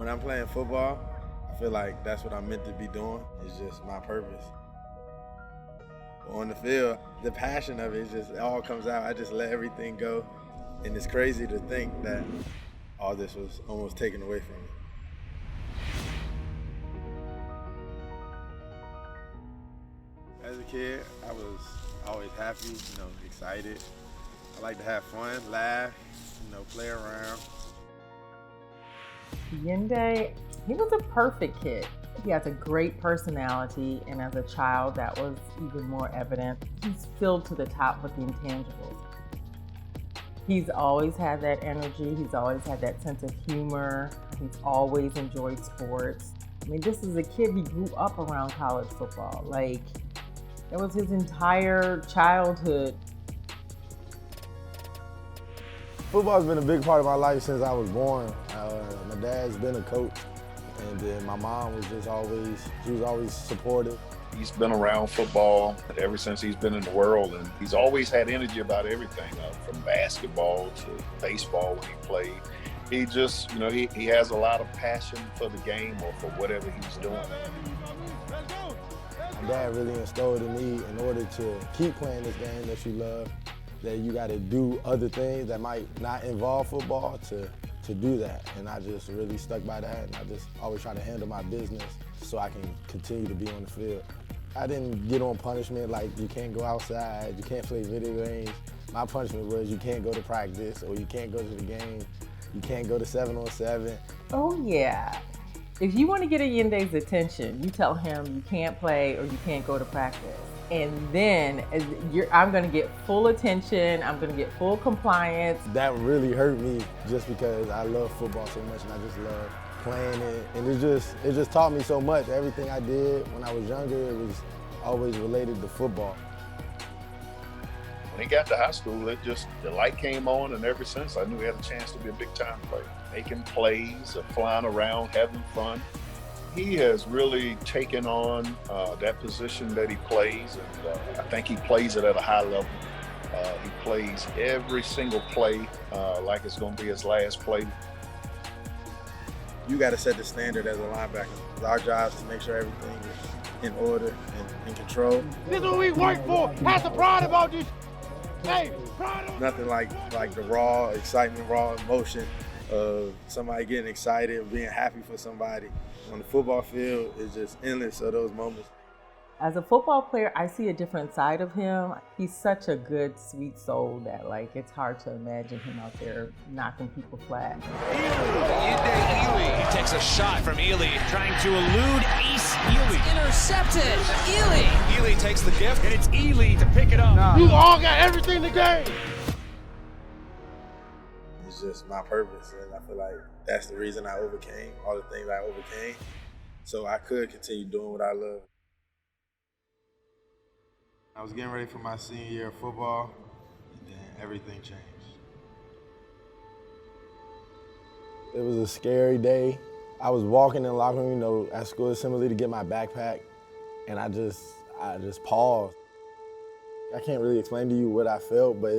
When I'm playing football, I feel like that's what I'm meant to be doing. It's just my purpose. On the field, the passion of it all comes out. I just let everything go. And it's crazy to think that all this was almost taken away from me. As a kid, I was always happy, excited. I like to have fun, laugh, play around. Yende, he was a perfect kid. He has a great personality, and as a child, that was even more evident. He's filled to the top with the intangibles. He's always had that energy. He's always had that sense of humor. He's always enjoyed sports. I mean, this is a kid, he grew up around college football. Like, that was his entire childhood. Football's been a big part of my life since I was born. My dad's been a coach, and then my mom was always supportive. He's been around football ever since he's been in the world, and he's always had energy about everything, from basketball to baseball when he played. He just, he has a lot of passion for the game or for whatever he's doing. My dad really instilled in me, in order to keep playing this game that you love, that you got to do other things that might not involve football to do that. And I just really stuck by that, and I just always try to handle my business so I can continue to be on the field. I didn't get on punishment like you can't go outside, you can't play video games. My punishment was you can't go to practice, or you can't go to the game, you can't go to 7-on-7. Oh yeah. If you want to get a Yende's attention, you tell him you can't play or you can't go to practice. And then I'm going to get full attention, I'm going to get full compliance. That really hurt me just because I love football so much, and I just love playing it. And it just taught me so much. Everything I did when I was younger, it was always related to football. When he got to high school, the light came on, and ever since I knew he had a chance to be a big-time player. Making plays, flying around, having fun. He has really taken on that position that he plays, and I think he plays it at a high level. He plays every single play like it's going to be his last play. You got to set the standard as a linebacker. Our job is to make sure everything is in order and in control. This is what we work for. Have some pride about this. Hey, pride on. Nothing like the raw excitement, raw emotion of somebody getting excited, being happy for somebody. On the football field, it's just endless of those moments. As a football player, I see a different side of him. He's such a good, sweet soul that it's hard to imagine him out there knocking people flat. Ely. He takes a shot from Ely, trying to elude Ace Ely. Intercepted. Ely. Ely takes the gift, and it's Ely to pick it up. You all got everything to gain. It's just my purpose, and I feel like that's the reason I overcame all the things I overcame, so I could continue doing what I love. I was getting ready for my senior year of football, and then everything changed. It was a scary day. I was walking in the locker room, at school assembly to get my backpack, and I just paused. I can't really explain to you what I felt, but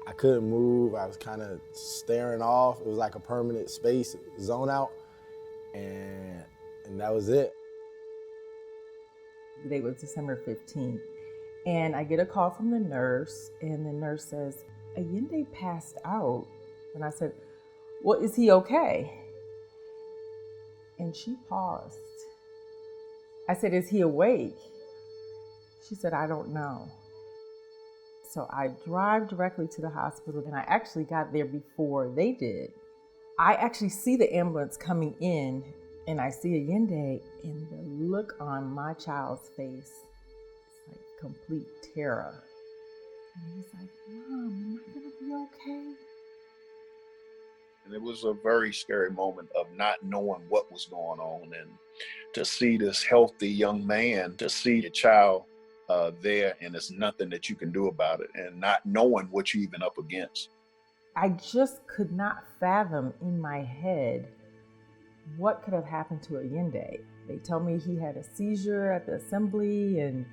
I couldn't move. I was kind of staring off. It was like a permanent space, zone out, and that was it. The date was December 15th, and I get a call from the nurse, and the nurse says, Yende passed out. And I said, well, is he okay? And she paused. I said, is he awake? She said, I don't know. So I drive directly to the hospital, and I actually got there before they did. I actually see the ambulance coming in, and I see Yende, and the look on my child's face is like complete terror. And he's like, Mom, am I gonna be okay? And it was a very scary moment of not knowing what was going on, and to see this healthy young man, to see your child there, and there's nothing that you can do about it, and not knowing what you're even up against. I just could not fathom in my head what could have happened to Yende. They tell me he had a seizure at the assembly, and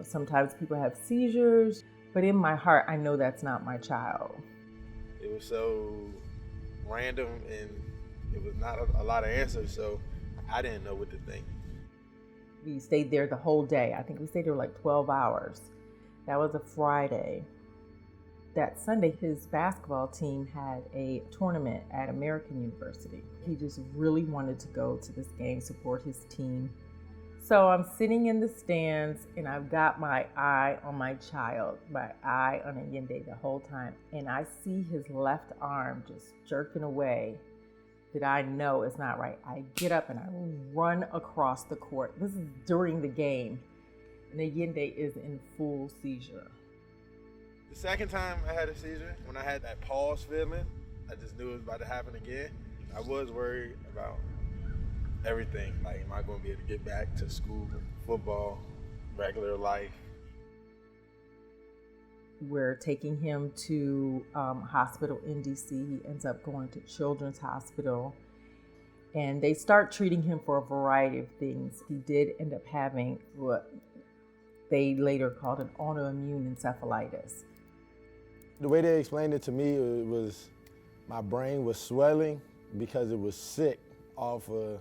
sometimes people have seizures, but in my heart, I know that's not my child. It was so random and it was not a lot of answers, so I didn't know what to think. We stayed there the whole day. I think we stayed there like 12 hours. That was a Friday. That Sunday, his basketball team had a tournament at American University. He just really wanted to go to this game, support his team. So I'm sitting in the stands and I've got my eye on my child, my eye on Ayinde the whole time. And I see his left arm just jerking away that I know is not right. I get up and I run across the court. This is during the game. And Ayinde is in full seizure. The second time I had a seizure, when I had that pause feeling, I just knew it was about to happen again. I was worried about everything. Like, am I going to be able to get back to school, football, regular life? We're taking him to hospital in DC. He ends up going to Children's Hospital. And they start treating him for a variety of things. He did end up having what they later called an autoimmune encephalitis. The way they explained it to me, it was my brain was swelling because it was sick off of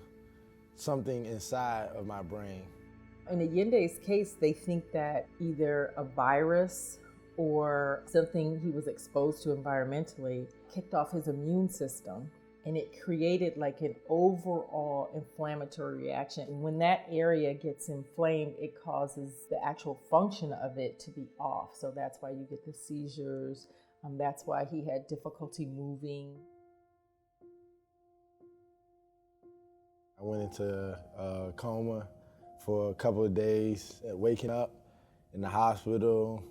something inside of my brain. In Ayinde's case, they think that either a virus or something he was exposed to environmentally kicked off his immune system, and it created like an overall inflammatory reaction. And when that area gets inflamed, it causes the actual function of it to be off. So that's why you get the seizures. That's why he had difficulty moving. I went into a coma for a couple of days, waking up in the hospital.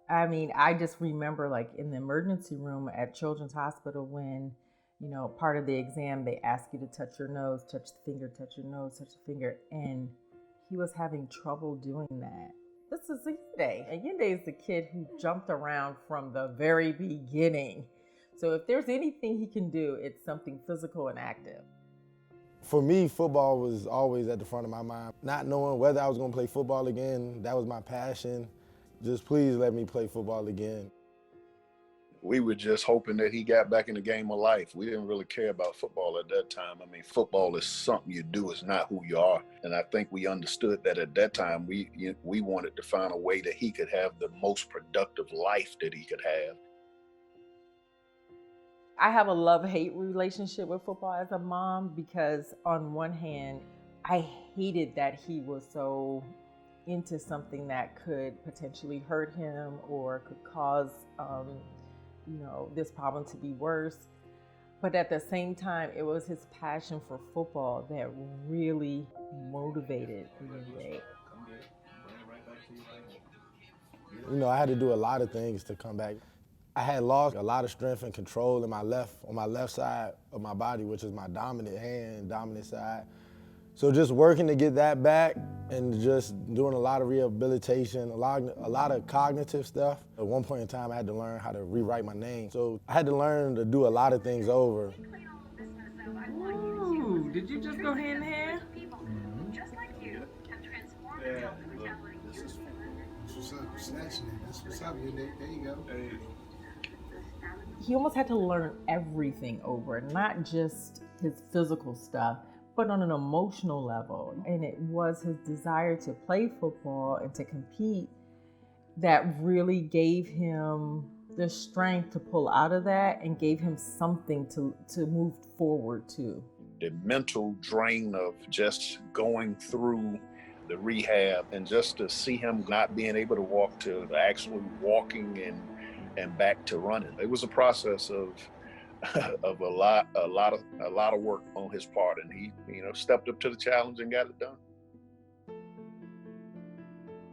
I mean, I just remember like in the emergency room at Children's Hospital when, you know, part of the exam, they ask you to touch your nose, touch the finger, touch your nose, touch the finger. And he was having trouble doing that. This is Ayinde. Ayinde is the kid who jumped around from the very beginning. So if there's anything he can do, it's something physical and active. For me, football was always at the front of my mind. Not knowing whether I was going to play football again, that was my passion. Just please let me play football again. We were just hoping that he got back in the game of life. We didn't really care about football at that time. I mean, football is something you do, it's not who you are. And I think we understood that at that time. We wanted to find a way that he could have the most productive life that he could have. I have a love-hate relationship with football as a mom because on one hand, I hated that he was so into something that could potentially hurt him or could cause, this problem to be worse. But at the same time, it was his passion for football that really motivated Ayinde. You know, I had to do a lot of things to come back. I had lost a lot of strength and control on my left side of my body, which is my dominant hand, dominant side. So just working to get that back and just doing a lot of rehabilitation, a lot of cognitive stuff. At one point in time, I had to learn how to rewrite my name. So I had to learn to do a lot of things over. Ooh, did you just go hand in hand? Yeah, look, this is what's up, snatching it. That's what's up, there you go. Hey. He almost had to learn everything over, not just his physical stuff, but on an emotional level. And it was his desire to play football and to compete that really gave him the strength to pull out of that and gave him something to move forward to. The mental drain of just going through the rehab and just to see him not being able to walk to actually walking and back to running. It was a process of a lot of work on his part, and he stepped up to the challenge and got it done.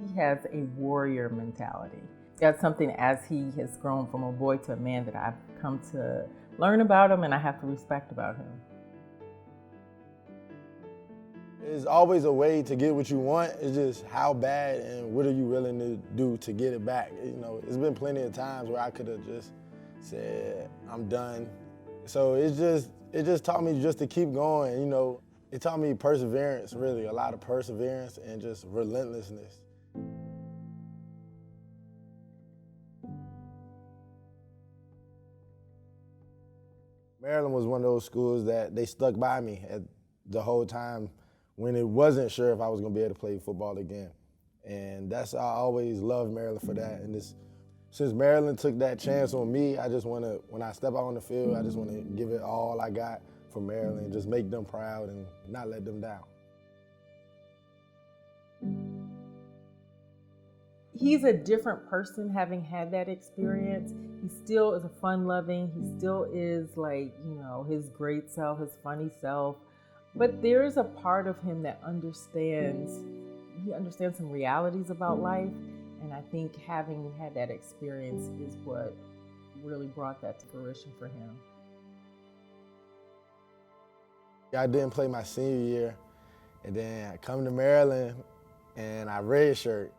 He has a warrior mentality. That's something as he has grown from a boy to a man that I've come to learn about him and I have to respect about him. There's always a way to get what you want. It's just how bad and what are you willing to do to get it back. You know, it's been plenty of times where I could have just said, I'm done. So it just taught me just to keep going, you know. It taught me perseverance, really, a lot of perseverance and just relentlessness. Maryland was one of those schools that they stuck by me at the whole time when it wasn't sure if I was going to be able to play football again. And I always loved Maryland for that. And since Maryland took that chance on me, I just want to, when I step out on the field, I just want to give it all I got for Maryland, just make them proud and not let them down. He's a different person having had that experience. He still is a fun-loving, he still is like, his great self, his funny self. But there's a part of him that understands some realities about life. And I think having had that experience is what really brought that to fruition for him. I didn't play my senior year, and then I come to Maryland and I redshirt.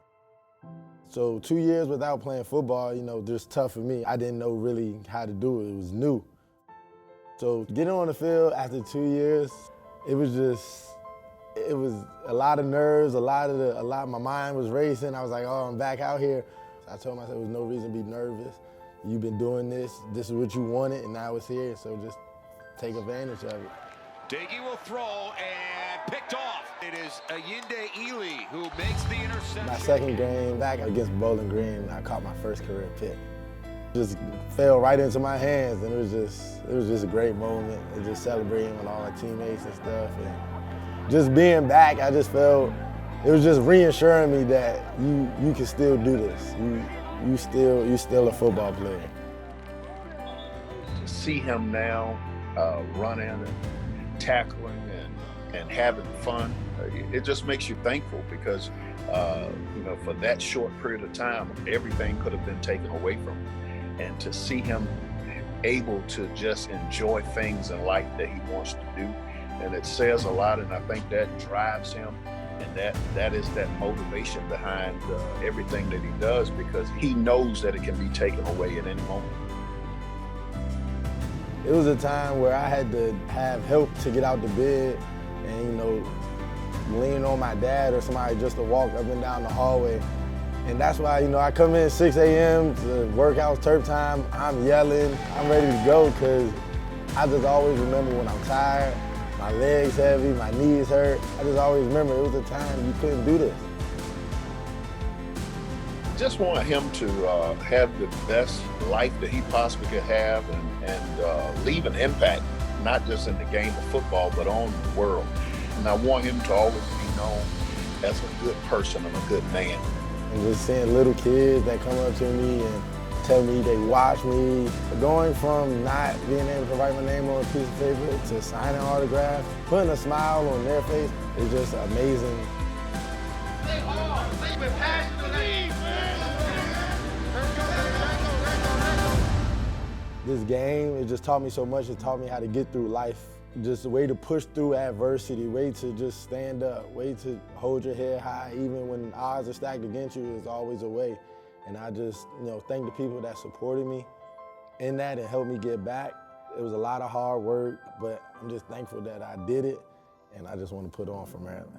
So 2 years without playing football, just tough for me. I didn't know really how to do it. It was new. So getting on the field after 2 years, it was a lot of nerves, my mind was racing. I was like, oh, I'm back out here. I told myself there was no reason to be nervous. You've been doing this is what you wanted, and now it's here, so just take advantage of it. Doege will throw and picked off. It is Ayinde Ealy who makes the interception. My second game back against Bowling Green, I caught my first career pick. Just fell right into my hands, and it was just a great moment. And just celebrating with all my teammates and stuff. And just being back, I just felt, it was just reassuring me that you can still do this. You still a football player. To see him now running and tackling and having fun, it just makes you thankful because, for that short period of time, everything could have been taken away from him. And to see him able to just enjoy things in life that he wants to do, and it says a lot, and I think that drives him, and that is that motivation behind everything that he does, because he knows that it can be taken away at any moment. It was a time where I had to have help to get out the bed and, lean on my dad or somebody just to walk up and down the hallway. And that's why, I come in 6 a.m. to workouts, turf time, I'm yelling, I'm ready to go, because I just always remember when I'm tired, my legs heavy, my knees hurt. I just always remember it was a time you couldn't do this. Just want him to have the best life that he possibly could have and leave an impact, not just in the game of football, but on the world. And I want him to always be known as a good person and a good man. And just seeing little kids that come up to me and tell me they watch me. Going from not being able to write my name on a piece of paper to signing autographs, putting a smile on their face is just amazing. Stay hard, stay with passion. This game, it just taught me so much. It taught me how to get through life. Just a way to push through adversity, way to just stand up, way to hold your head high. Even when odds are stacked against you, there's always a way. And I just, thank the people that supported me in that and helped me get back. It was a lot of hard work, but I'm just thankful that I did it, and I just want to put on for Maryland.